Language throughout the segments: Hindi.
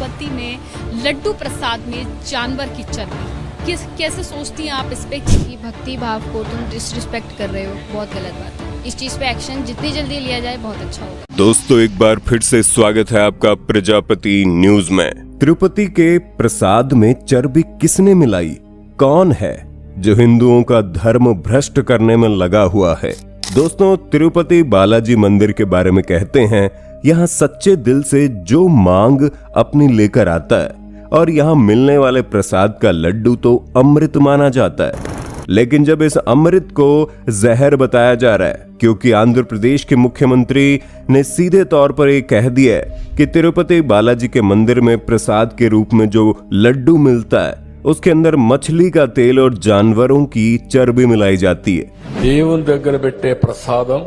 तिरुपति में लड्डू प्रसाद में जानवर की चर्बी, कैसे सोचती हैं आप इस पे? कि भक्ति भाव को तुम डिसरिस्पेक्ट कर रहे हो, बहुत गलत बात है। इस चीज पे एक्शन जितनी जल्दी लिया जाए बहुत अच्छा होगा। दोस्तों, एक बार फिर से स्वागत है आपका प्रजापति न्यूज में। तिरुपति के प्रसाद में चर्बी किसने मिलाई? कौन है जो हिंदुओं का धर्म भ्रष्ट करने में लगा हुआ है? दोस्तों, तिरुपति बालाजी मंदिर के बारे में कहते हैं, यहाँ सच्चे दिल से जो मांग अपनी लेकर आता है और यहाँ मिलने वाले प्रसाद का लड्डू तो अमृत माना जाता है। लेकिन जब इस अमृत को जहर बताया जा रहा है, क्योंकि आंध्र प्रदेश के मुख्यमंत्री ने सीधे तौर पर ये कह दिया है कि तिरुपति बालाजी के मंदिर में प्रसाद के रूप में जो लड्डू मिलता है उसके अंदर मछली का तेल और जानवरों की चर्बी मिलाई जाती है। దేవుని దగ్గర పెట్టే ప్రసాదం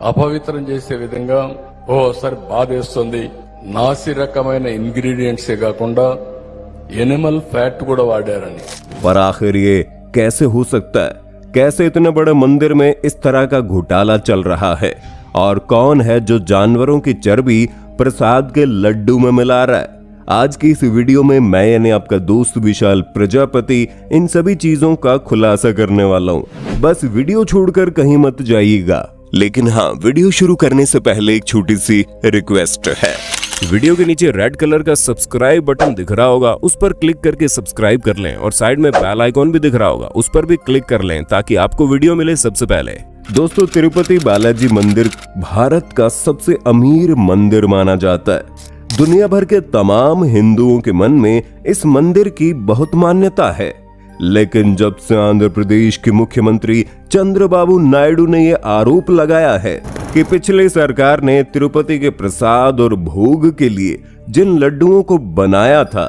అపవిత్రం చేసే విధంగా ఓసారి బాధేస్తుంది। నాసి రకమైన ఇంగ్రీడియంట్స్ కాకుండా ఎనిమల్ ఫ్యాట్ కూడా వాడారని। पर आखिर ये कैसे हो सकता है? कैसे इतने बड़े मंदिर में इस तरह का घोटाला चल रहा है? और कौन है जो जानवरों की चर्बी प्रसाद के लड्डू में मिला रहा है? आज की इस वीडियो में मैं यानी आपका दोस्त विशाल प्रजापति इन सभी चीजों का खुलासा करने वाला हूँ। बस वीडियो छोड़कर कहीं मत जाइएगा। लेकिन हाँ, वीडियो शुरू करने से पहले एक छोटी सी रिक्वेस्ट है। वीडियो के नीचे रेड कलर का सब्सक्राइब बटन दिख रहा होगा, उस पर क्लिक करके सब्सक्राइब कर लें और साइड में बेल आइकॉन भी दिख रहा होगा, उस पर भी क्लिक कर लें ताकि आपको वीडियो मिले सबसे पहले। दोस्तों, तिरुपति बालाजी मंदिर भारत का सबसे अमीर मंदिर माना जाता है। दुनिया भर के तमाम हिंदुओं के मन में इस मंदिर की बहुत मान्यता है। लेकिन जब से आंध्र प्रदेश के मुख्यमंत्री चंद्रबाबू नायडू ने यह आरोप लगाया है कि पिछली सरकार ने तिरुपति के प्रसाद और भोग के लिए जिन लड्डुओं को बनाया था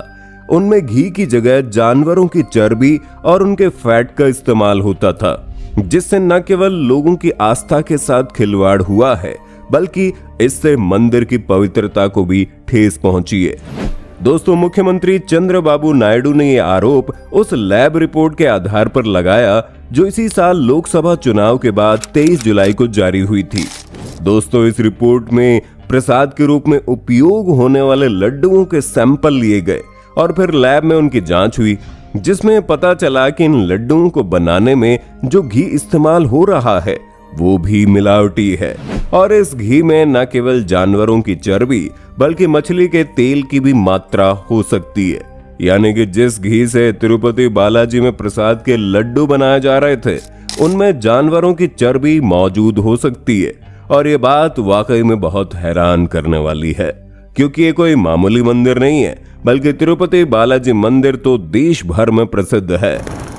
उनमें घी की जगह जानवरों की चर्बी और उनके फैट का इस्तेमाल होता था, जिससे न केवल लोगों की आस्था के साथ खिलवाड़ हुआ है बल्कि इससे मंदिर की पवित्रता को भी ठेस पहुंची है। दोस्तों, मुख्यमंत्री चंद्रबाबू नायडू ने यह आरोप उस लैब रिपोर्ट के आधार पर लगाया जो इसी साल लोकसभा चुनाव के बाद 23 जुलाई को जारी हुई थी। दोस्तों, इस रिपोर्ट में प्रसाद के रूप में उपयोग होने वाले लड्डुओं के सैंपल लिए गए और फिर लैब में उनकी जांच हुई, जिसमें पता चला कि इन लड्डुओं को बनाने में जो घी इस्तेमाल हो रहा है वो भी मिलावटी है। और इस घी में न केवल जानवरों की चर्बी बल्कि मछली के तेल की भी मात्रा हो सकती है। यानी कि जिस घी से तिरुपति बालाजी में प्रसाद के लड्डू बनाए जा रहे थे उनमें जानवरों की चर्बी मौजूद हो सकती है। और ये बात वाकई में बहुत हैरान करने वाली है, क्योंकि ये कोई मामूली मंदिर नहीं है, बल्कि तिरुपति बालाजी मंदिर तो देश भर में प्रसिद्ध है।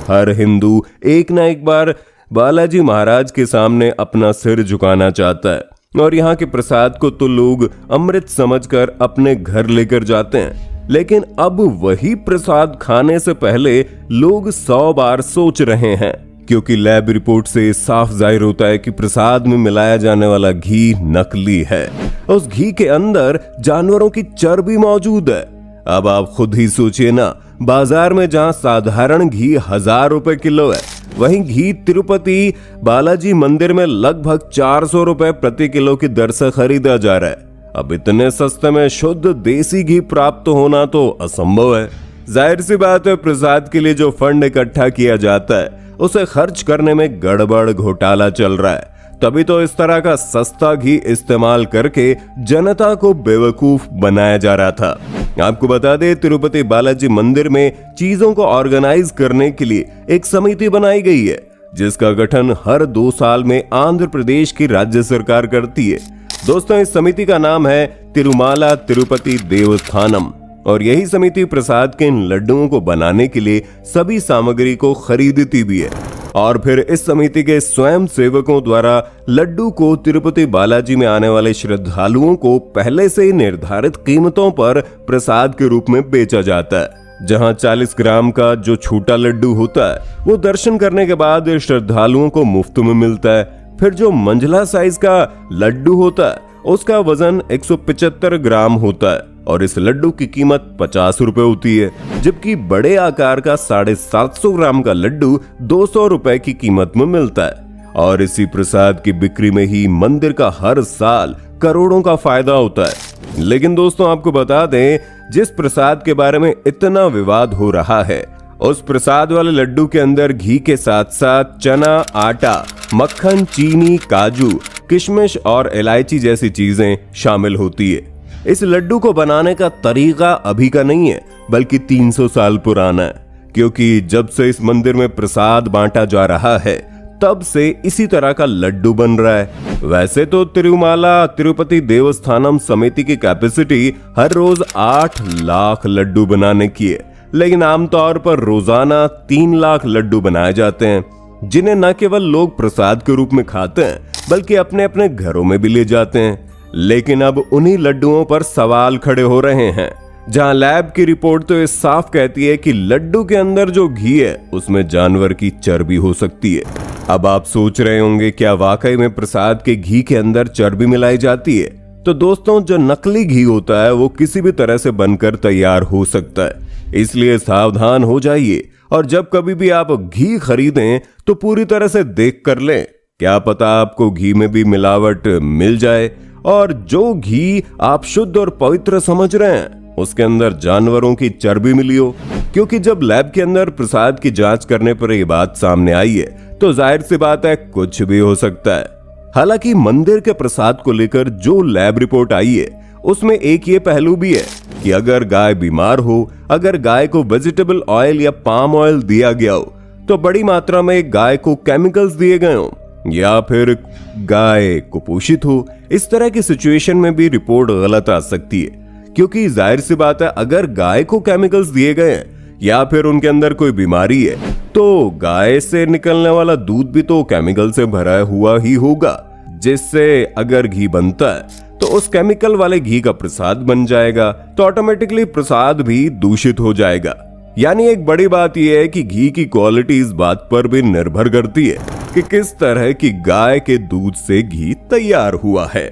हर हिंदू एक न एक बार बालाजी महाराज के सामने अपना सिर झुकाना चाहता है और यहाँ के प्रसाद को तो लोग अमृत समझकर अपने घर लेकर जाते हैं। लेकिन अब वही प्रसाद खाने से पहले लोग 100 बार सोच रहे हैं, क्योंकि लैब रिपोर्ट से साफ जाहिर होता है कि प्रसाद में मिलाया जाने वाला घी नकली है। उस घी के अंदर जानवरों की चर्बी मौजूद है। अब आप खुद ही सोचिए ना, बाजार में जहाँ साधारण घी 1000 रुपए किलो है, वहीं घी तिरुपति बालाजी मंदिर में लगभग 400 रुपए प्रति किलो की दर से खरीदा जा रहा है। अब इतने सस्ते में शुद्ध देसी घी प्राप्त होना तो असंभव है। जाहिर सी बात है, प्रसाद के लिए जो फंड इकट्ठा किया जाता है उसे खर्च करने में गड़बड़ घोटाला चल रहा है। तभी तो इस तरह का सस्ता घी इस्तेमाल करके जनता को बेवकूफ बनाया जा रहा था। आपको बता दें, तिरुपति बालाजी मंदिर में चीजों को ऑर्गेनाइज करने के लिए एक समिति बनाई गई है, जिसका गठन हर 2 साल में आंध्र प्रदेश की राज्य सरकार करती है। दोस्तों, इस समिति का नाम है तिरुमाला तिरुपति देवस्थानम और यही समिति प्रसाद के इन लड्डुओं को बनाने के लिए सभी सामग्री को खरीदती भी है और फिर इस समिति के स्वयं सेवकों द्वारा लड्डू को तिरुपति बालाजी में आने वाले श्रद्धालुओं को पहले से ही निर्धारित कीमतों पर प्रसाद के रूप में बेचा जाता है। जहां 40 ग्राम का जो छोटा लड्डू होता है वो दर्शन करने के बाद श्रद्धालुओं को मुफ्त में मिलता है। फिर जो मंझला साइज का लड्डू होता है उसका वजन 175 ग्राम होता है और इस लड्डू की कीमत 50 रुपए होती है, जबकि बड़े आकार का 750 ग्राम का लड्डू 200 रुपए की कीमत में मिलता है। और इसी प्रसाद की बिक्री में ही मंदिर का हर साल करोड़ों का फायदा होता है। लेकिन दोस्तों, आपको बता दें जिस प्रसाद के बारे में इतना विवाद हो रहा है, उस प्रसाद वाले लड्डू के अंदर घी के साथ साथ चना, आटा, मक्खन, चीनी, काजू, किशमिश और इलायची जैसी चीजें शामिल होती है। इस लड्डू को बनाने का तरीका अभी का नहीं है, बल्कि 300 साल पुराना है, क्योंकि जब से इस मंदिर में प्रसाद बांटा जा रहा है तब से इसी तरह का लड्डू बन रहा है। वैसे तो तिरुमाला तिरुपति देवस्थानम समिति की कैपेसिटी हर रोज 8 लाख लड्डू बनाने की है, लेकिन आमतौर पर रोजाना 3 लाख लड्डू बनाए जाते हैं, जिन्हें न केवल लोग प्रसाद के रूप में खाते हैं बल्कि अपने अपने घरों में भी ले जाते हैं। लेकिन अब उन्हीं लड्डुओं पर सवाल खड़े हो रहे हैं, जहां लैब की रिपोर्ट तो ये साफ कहती है कि लड्डू के अंदर जो घी है उसमें जानवर की चर्बी हो सकती है। अब आप सोच रहे होंगे, क्या वाकई में प्रसाद के घी के अंदर चर्बी मिलाई जाती है? तो दोस्तों, जो नकली घी होता है वो किसी भी तरह से बनकर तैयार हो सकता है, इसलिए सावधान हो जाइए और जब कभी भी आप घी खरीदें तो पूरी तरह से देख कर लें। क्या पता आपको घी में भी मिलावट मिल जाए और जो घी आप शुद्ध और पवित्र समझ रहे हैं उसके अंदर जानवरों की चर्बी मिली हो। क्योंकि जब लैब के अंदर प्रसाद की जांच करने पर यह बात सामने आई है तो जाहिर सी बात है कुछ भी हो सकता है। हालांकि मंदिर के प्रसाद को लेकर जो लैब रिपोर्ट आई है उसमें एक ये पहलू भी है कि अगर गाय बीमार हो, अगर गाय को वेजिटेबल ऑयल या पाम ऑयल दिया गया हो, तो बड़ी मात्रा में गाय को केमिकल्स दिए गए हो, या फिर गाय कुपोषित हो, इस तरह की सिचुएशन में भी रिपोर्ट गलत आ सकती है। क्योंकि जाहिर सी बात है, अगर गाय को केमिकल्स दिए गए हैं या फिर उनके अंदर कोई बीमारी है तो गाय से निकलने वाला दूध भी तो केमिकल से भरा हुआ ही होगा, जिससे अगर घी बनता है तो उस केमिकल वाले घी का प्रसाद बन जाएगा, तो ऑटोमेटिकली प्रसाद भी दूषित हो जाएगा। यानी एक बड़ी बात यह है कि घी की क्वालिटी इस बात पर भी निर्भर करती है कि किस तरह की गाय के दूध से घी तैयार हुआ है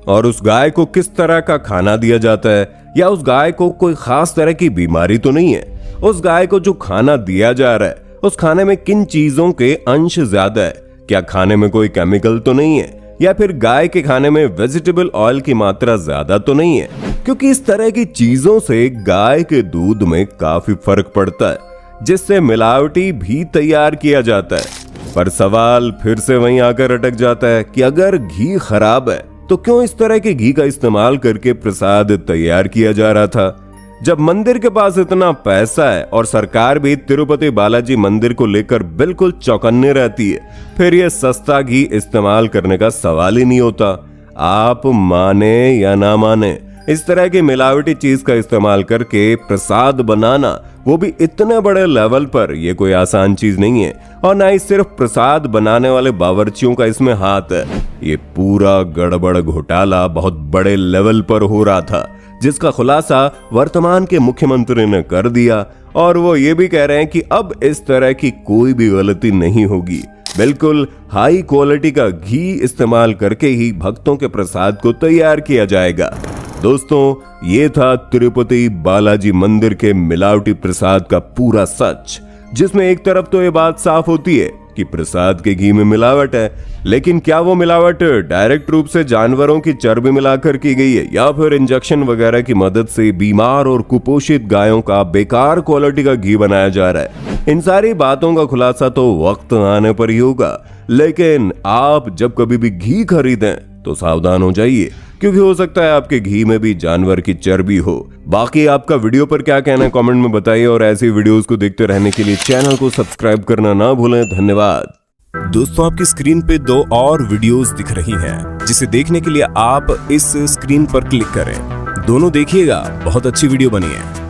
और उस गाय को किस तरह का खाना दिया जाता है, या उस गाय को कोई खास तरह की बीमारी तो नहीं है। उस गाय को जो खाना दिया जा रहा है उस खाने में किन चीजों के अंश ज्यादा है, क्या खाने में कोई केमिकल तो नहीं है, या फिर गाय के खाने में वेजिटेबल ऑयल की मात्रा ज्यादा तो नहीं है। क्योंकि इस तरह की चीजों से गाय के दूध में काफी फर्क पड़ता है, जिससे मिलावटी भी तैयार किया जाता है। पर सवाल फिर से वहीं आकर अटक जाता है कि अगर घी खराब है तो क्यों इस तरह के घी का इस्तेमाल करके प्रसाद तैयार किया जा रहा था? जब मंदिर के पास इतना पैसा है और सरकार भी तिरुपति बालाजी मंदिर को लेकर बिल्कुल चौकन्ने रहती है, फिर यह सस्ता घी इस्तेमाल करने का सवाल ही नहीं होता। आप माने या ना माने, इस तरह की मिलावटी चीज का इस्तेमाल करके प्रसाद बनाना, वो भी इतने बड़े लेवल पर, यह कोई आसान चीज नहीं है। और ना ही सिर्फ प्रसाद बनाने वाले बावर्चियों का इसमें हाथ है, ये पूरा गड़बड़ घोटाला बहुत बड़े लेवल पर हो रहा था, जिसका खुलासा वर्तमान के मुख्यमंत्री ने कर दिया। और वो ये भी कह रहे हैं कि अब इस तरह की कोई भी गलती नहीं होगी, बिल्कुल हाई क्वालिटी का घी इस्तेमाल करके ही भक्तों के प्रसाद को तैयार किया जाएगा। दोस्तों, ये था तिरुपति बालाजी मंदिर के मिलावटी प्रसाद का पूरा सच, जिसमें एक तरफ तो ये बात साफ होती है कि प्रसाद के घी में मिलावट है, लेकिन क्या वो मिलावट डायरेक्ट रूप से जानवरों की चर्बी मिलाकर की गई है, या फिर इंजेक्शन वगैरह की मदद से बीमार और कुपोषित गायों का बेकार क्वालिटी का घी बनाया जा रहा है? इन सारी बातों का खुलासा तो वक्त आने पर ही होगा। लेकिन आप जब कभी भी घी खरीदें तो सावधान हो जाइए, क्योंकि हो सकता है आपके घी में भी जानवर की चर्बी हो। बाकी आपका वीडियो पर क्या कहना है कमेंट में बताइए, और ऐसी वीडियोस को देखते रहने के लिए चैनल को सब्सक्राइब करना ना भूलें। धन्यवाद। दोस्तों, आपकी स्क्रीन पे 2 और वीडियोस दिख रही हैं, जिसे देखने के लिए आप इस स्क्रीन पर क्लिक करें। दोनों देखिएगा, बहुत अच्छी वीडियो बनी है।